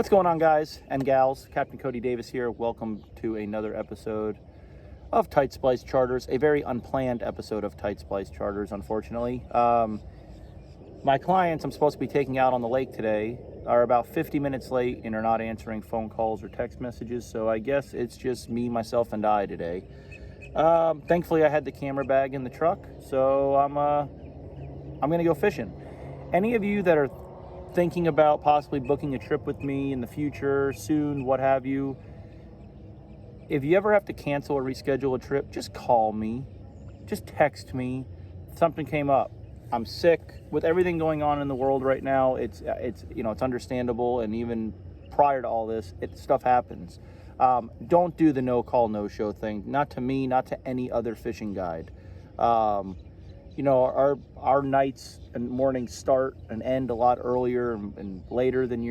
What's going on, guys and gals? Captain Cody Davis here. Welcome to another episode of Tight Splice Charters, a very unplanned episode of Tight Splice Charters, unfortunately. My clients I'm supposed to be taking out on the lake today are about 50 minutes late and are not answering phone calls or text messages, so I guess it's just me, myself, and I today. Thankfully, I had the camera bag in the truck, so I'm gonna go fishing. Any of you that are thinking about possibly booking a trip with me in the future, soon, what have you, if you ever have to cancel or reschedule a trip, just call me, just text me. Something came up. I'm sick. With everything going on in the world right now, it's understandable, and even prior to all this, stuff happens. Don't do the no call, no show thing. Not to me, not to any other fishing guide. Our nights and mornings start and end a lot earlier and later than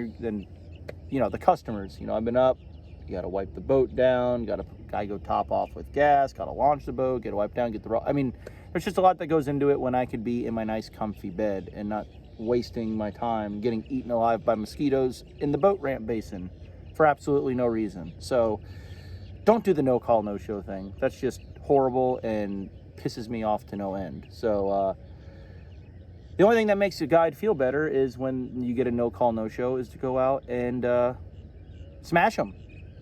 the customers. I've been up. You got to wipe the boat down. Got to go top off with gas. Got to launch the boat. Get to wipe down. Get the. There's just a lot that goes into it when I could be in my nice, comfy bed and not wasting my time getting eaten alive by mosquitoes in the boat ramp basin for absolutely no reason. So don't do the no call, no show thing. That's just horrible and pisses me off to no end. So the only thing that makes a guide feel better is when you get a no call, no show, is to go out and smash them,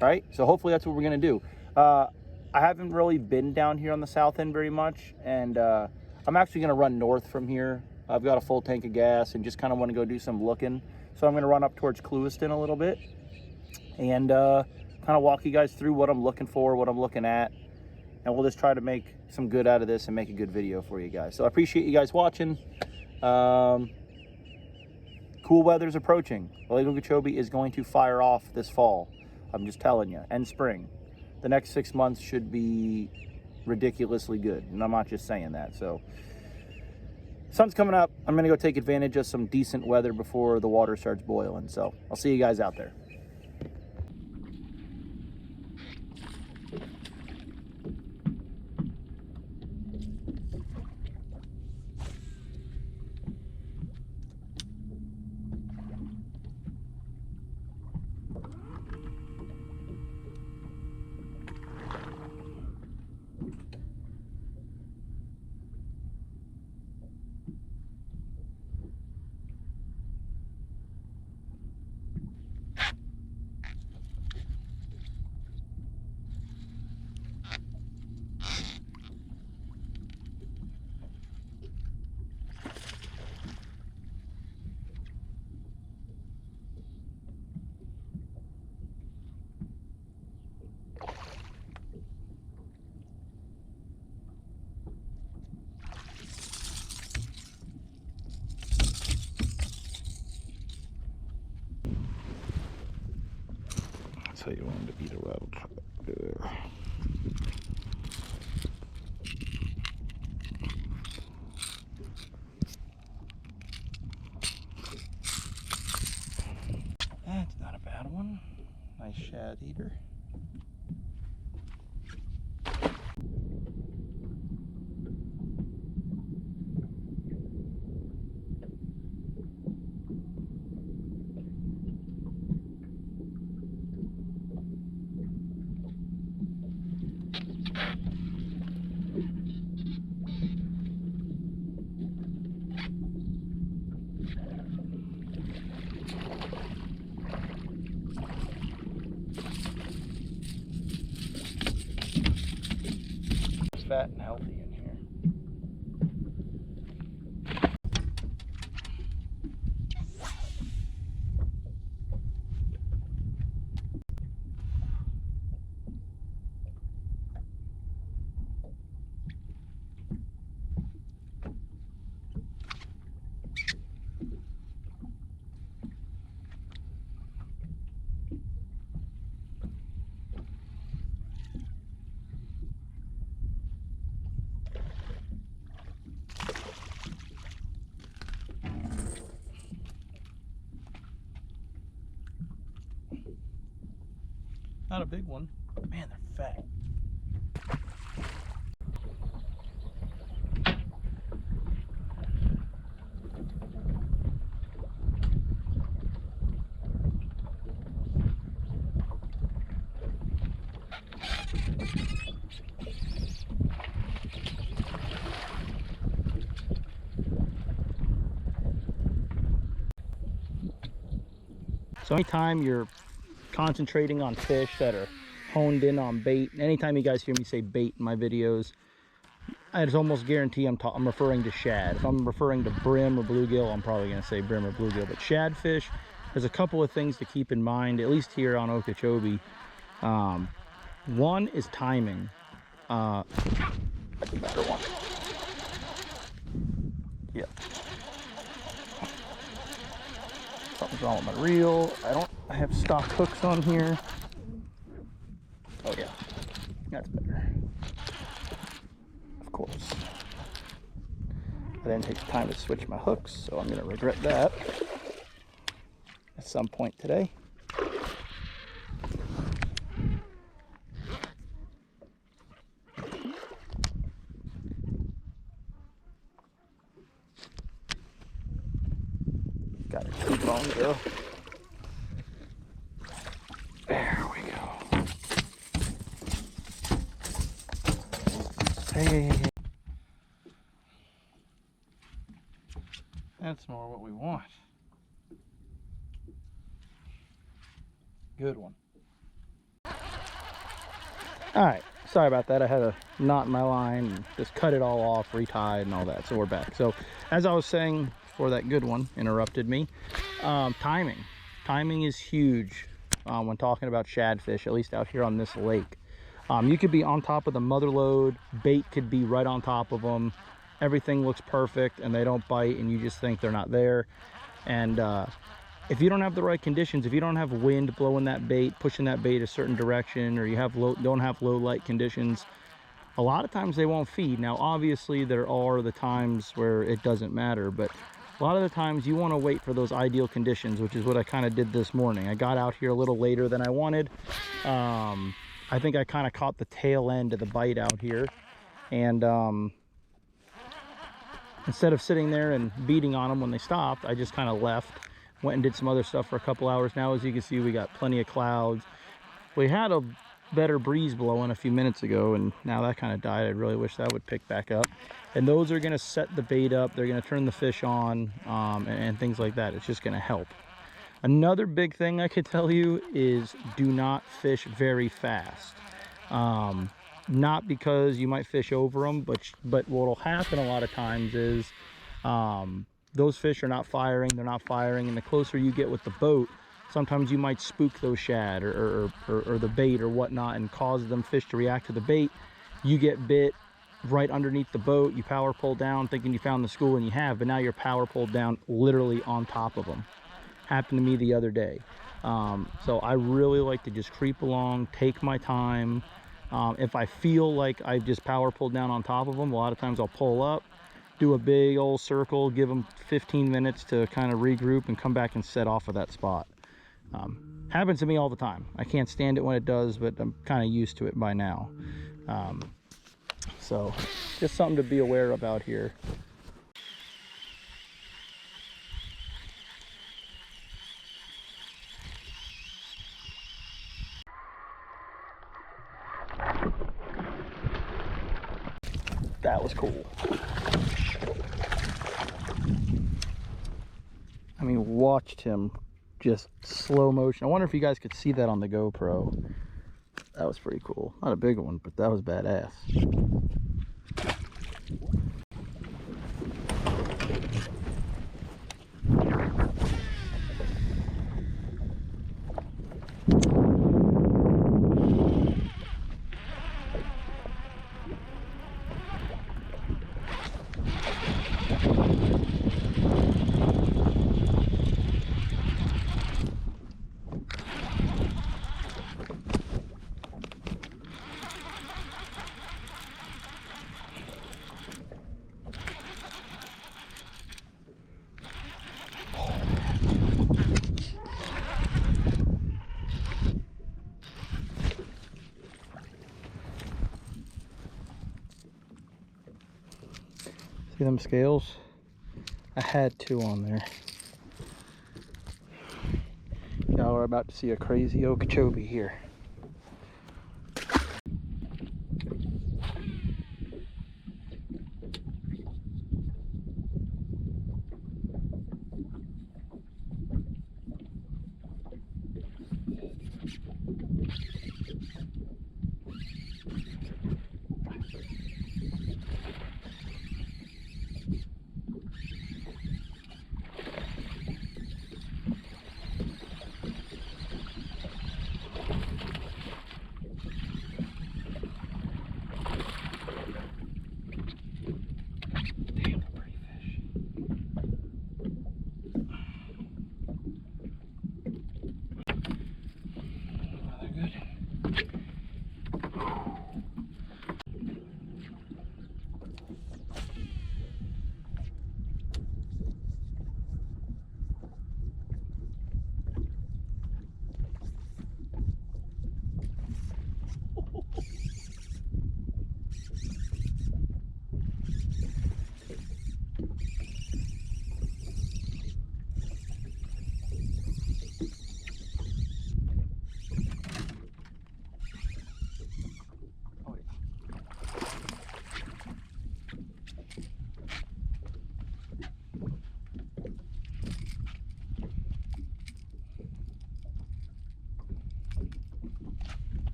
right? So hopefully that's what we're gonna do. I haven't really been down here on the south end very much, and I'm actually gonna run north from here. I've got a full tank of gas and just kind of want to go do some looking. So I'm gonna run up towards Clewiston a little bit and kind of walk you guys through what I'm looking for, what I'm looking at, and we'll just try to make some good out of this and make a good video for you guys. So I appreciate you guys watching. Cool weather's approaching. Lake Okeechobee is going to fire off this fall. I'm just telling you, and spring. The next 6 months should be ridiculously good, and I'm not just saying that. So sun's coming up. I'm gonna go take advantage of some decent weather before the water starts boiling. So I'll see you guys out there. That's how you want him to eat a rattle trap there. That's not a bad one. Nice shad eater. Fat and healthy in here. Not a big one, but man, they're fat. So anytime you're concentrating on fish that are honed in on bait, anytime you guys hear me say bait in my videos, I'd almost guarantee I'm referring to shad. If I'm referring to brim or bluegill, I'm probably going to say brim or bluegill. But shad fish, there's a couple of things to keep in mind, at least here on Okeechobee. One is timing. That's a better one. Yeah. Something's wrong with my reel. I have stock hooks on here. Oh yeah, that's better. Of course. I didn't take the time to switch my hooks, so I'm gonna regret that at some point today. Got it too long to go. There we go. Hey. That's more what we want. Good one. All right, sorry about that. I had a knot in my line and just cut it all off, retied and all that. So we're back. So as I was saying before that good one interrupted me, timing. Timing is huge when talking about shad fish, at least out here on this lake. You could be on top of the mother load, bait could be right on top of them, everything looks perfect and they don't bite and you just think they're not there. And if you don't have the right conditions, if you don't have wind blowing that bait, pushing that bait a certain direction, or you don't have low light conditions, a lot of times they won't feed. Now obviously there are the times where it doesn't matter, but a lot of the times you want to wait for those ideal conditions, which is what I kind of did this morning. I got out here a little later than I wanted. I think I kind of caught the tail end of the bite out here, and instead of sitting there and beating on them when they stopped, I just kind of left, went and did some other stuff for a couple hours. Now as you can see, we got plenty of clouds. We had a better breeze blowing a few minutes ago and now that kind of died. I really wish that would pick back up. And those are going to set the bait up, they're going to turn the fish on, and things like that. It's just going to help. Another big thing I could tell you is do not fish very fast. Not because you might fish over them, but what'll happen a lot of times is those fish are not firing, they're not firing, and the closer you get with the boat, sometimes you might spook those shad or the bait or whatnot and cause them fish to react to the bait. You get bit right underneath the boat, you power pull down thinking you found the school, and you have, but now you're power pulled down literally on top of them. Happened to me the other day. So I really like to just creep along, take my time. If I feel like I've just power pulled down on top of them, a lot of times I'll pull up, do a big old circle, give them 15 minutes to kind of regroup and come back and set off of that spot. Happens to me all the time. I can't stand it when it does, but I'm kind of used to it by now. So just something to be aware of out here. That was cool. I mean, watched him just slow motion. I wonder if you guys could see that on the GoPro. That was pretty cool. Not a big one, but that was badass. See them scales? I had two on there. Y'all are about to see a crazy Okeechobee here.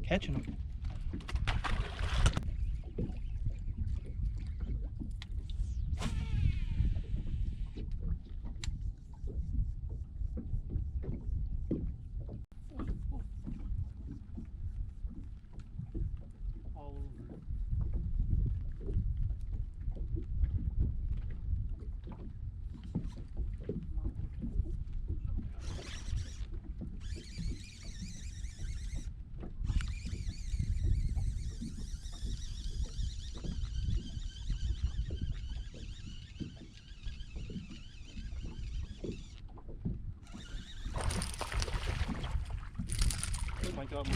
catching them. All over. Oh my God.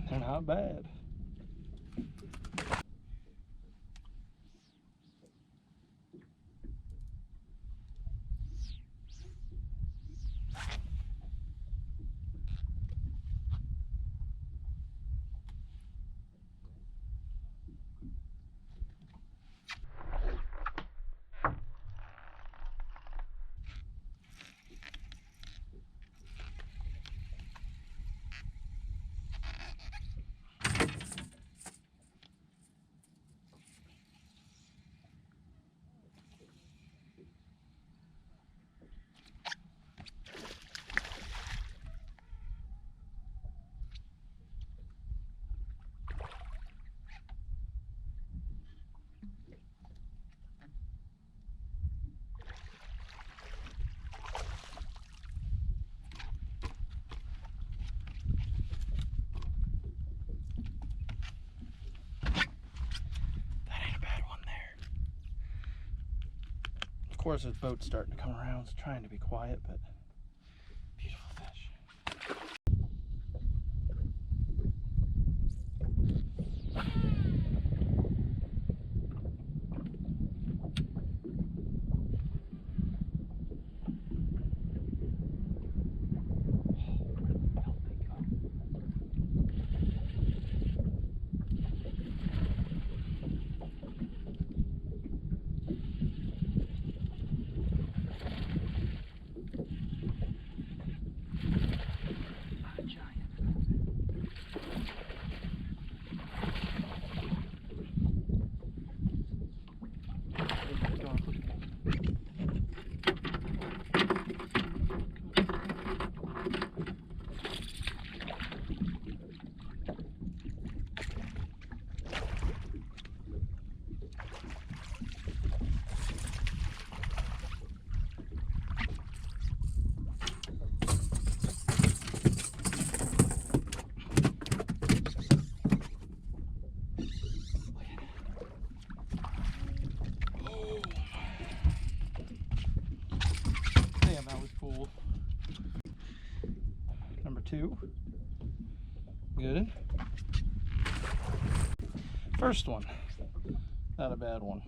They're not bad. Of course, his boat's starting to come around. It's trying to be quiet, but beautiful fish. Damn, that was cool. Number 2. Good. First one. Not a bad one.